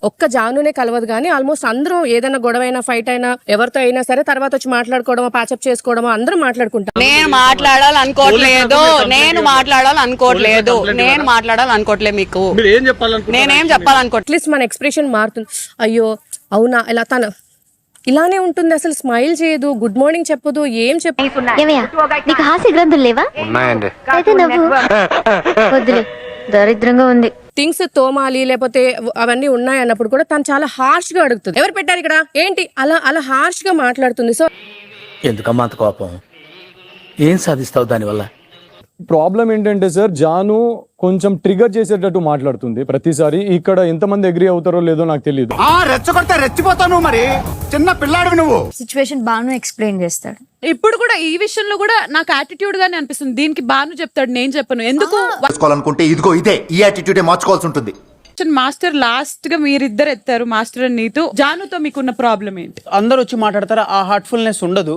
ఒక్క జానునే కలవదు కానీ ఆల్మోస్ట్ అందరూ ఏదైనా గొడవ అయినా ఫైట్ అయినా ఎవరితో అయినా సరే తర్వాత వచ్చి మాట్లాడుకోవడమో ప్యాచప్ చేసుకోవడమో అందరూ మాట్లాడుకుంటాం. నేను మాట్లాడాలనుకోవట్లేదు మీకు నేనేం చెప్పాలనుకోవట్లేదు. అట్లీస్ట్ మన ఎక్స్ప్రెషన్ మారుతుంది. అయ్యో అవునా ఇలా తన ఇలానే ఉంటుంది, అసలు స్మైల్ చేయదు, గుడ్ మార్నింగ్ చెప్పదు, ఏం చెప్పదు. నీకు హాస్య గ్రంథులు లేవా? ఉన్నాయండి. అయితే నవ్వు. వద్దులే, దరిద్రంగా ఉంది. థింగ్స్ తోమాలి లేకపోతే అవన్నీ ఉన్నాయి అన్నప్పుడు కూడా తను చాలా హార్ష్ గా అడుగుతుంది. ఎవరు పెట్టారు ఇక్కడ ఏంటి అలా హార్ష్ గా మాట్లాడుతుంది. సో ఎందుకమ్మా అంత కోపం? ఏం సాధిస్తావు దానివల్ల? ప్రాబ్లం ఏంటంటే సార్, జాను కొంచెం ట్రిగర్ చేసేటట్టు మాట్లాడుతుంది ప్రతిసారి. ఇక్కడ ఎంతమంది అగ్రీ అవుతారో లేదో నాకు తెలియదు. రెచ్చగొడితే రెచ్చిపోతావు మరి, చిన్న పిల్లాడివి నువ్వు. సిచ్యువేషన్ బాను ఎక్స్ప్లెయిన్ చేస్తాడు. ఇప్పుడు కూడా ఈ విషయంలో కూడా నాకు యాటిట్యూడ్ గానే అనిపిస్తుంది. దీనికి బాను చెప్తాడు, నేను చెప్పను. ఎందుకు మార్చుకోవాలనుకుంటే ఇదిగో ఇదే ఈ యాటిట్యూడే మార్చుకోవాల్సి ఉంటుంది. మాస్టర్ లాస్ట్ గా మీరిద్దరు ఎత్తారు, మాస్టర్ అండ్ నీతో. జానుతో మీకున్న ప్రాబ్లం ఏంటి? అందరూ వచ్చి మాట్లాడతారా, ఆ హార్ట్ఫుల్నెస్ ఉండదు.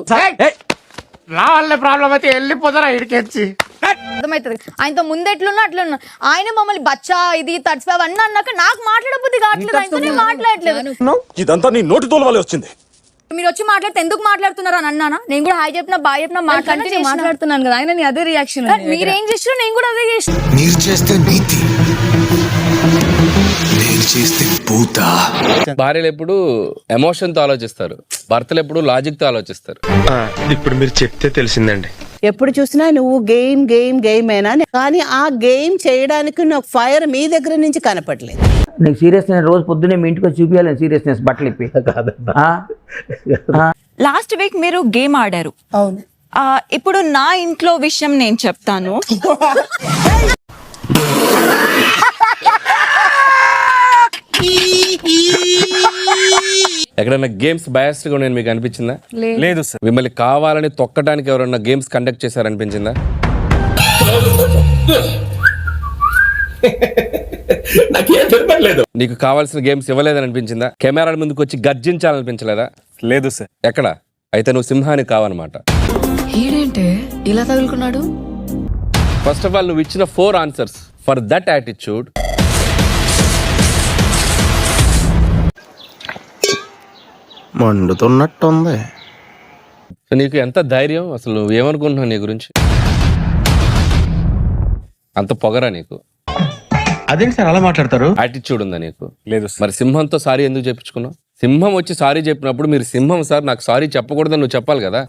నా వల్లే ప్రాబ్లం అయితే వెళ్ళిపోతారా ఇడికెచ్చి. అర్థమవుతుంది. ఆయనతో ముందు ఎట్లున్నా అట్లున్నా, ఆయన మమ్మల్ని బచ్చా ఇది తడిసిపా అవన్నీ అన్నాక నాకు మాట్లాడబుద్ధి కావట్లేదు. ఆయనతో నేను మాట్లాడలేదు. ఇదంతా నీ నోటి తోలవాలే వచ్చింది. మీరు వచ్చి మాట్లాడితే ఎందుకు మాట్లాడుతున్నారు అని అన్నానా? నేను కూడా హాయ్ చెప్పినా బాయ్ చెప్పినా మాట్లాడుతున్నాను కదా. ఆయన అదే రియాక్షన్. మీరేం చేసినా నేను కూడా అదే చేసిన. మీరు చేస్తే నీతి, నేను చేస్తే పూత. భార్యలు ఎప్పుడు ఎమోషన్ తో ఆలోచిస్తారు, భర్తలు ఎప్పుడు లాజిక్ తో ఆలోచిస్తారు. ఇప్పుడు మీరు చెప్తే తెలిసిందండి. ఎప్పుడు చూసినా నువ్వు గేమ్ గేమ్ గేమ్ అయినా, కానీ ఆ గేమ్ చేయడానికి నాకు ఫైర్ మీ దగ్గర నుంచి కనపడలేదు. నీకు సీరియస్నెస్ రోజు పొద్దున్నే మీ ఇంటికి వచ్చి చూపించాలి. సీరియస్నెస్ బట్టలు ఇప్పి లాస్ట్ వీక్ మీరు గేమ్ ఆడారు. అవును. ఇప్పుడు నా ఇంట్లో విషయం నేను చెప్తాను. ఎక్కడైనా గేమ్స్ బయాస్డ్ గా నేను మీకు అనిపించిందా? లేదు సార్. మిమ్మల్ని కావాలని తొక్కడానికి ఎవరన్నా గేమ్స్ కండక్ట్ చేశారనిపించిందా? నీకు కావాల్సిన గేమ్స్ ఇవ్వలేదని అనిపించిందా? కెమెరాల ముందుకు వచ్చి గర్జించాలనిపించలేదా? లేదు సార్. ఎక్కడ అయితే నువ్వు సింహానికి కావన్నమాట. ఈడేంటే ఇలా తగులుకున్నాడు? ఫస్ట్ ఆఫ్ ఆల్ నువ్వు ఇచ్చిన 4 ఆన్సర్స్ ఫర్ దట్ యాటిట్యూడ్ మండుతున్నట్టుంది. నీకు ఎంత ధైర్యం, అసలు నువ్వు ఏమనుకుంటున్నావు నీ గురించి? అంత పొగరా నీకు? అదేంటి సార్ అలా మాట్లాడతారు? యాటిట్యూడ్ ఉందా నీకు? లేదు. మరి సింహంతో సారీ ఎందుకు చెప్పించుకున్నావు? సింహం వచ్చి సారీ చెప్పినప్పుడు మీరు సింహం సార్ నాకు సారీ చెప్పకూడదని నువ్వు చెప్పాలి కదా.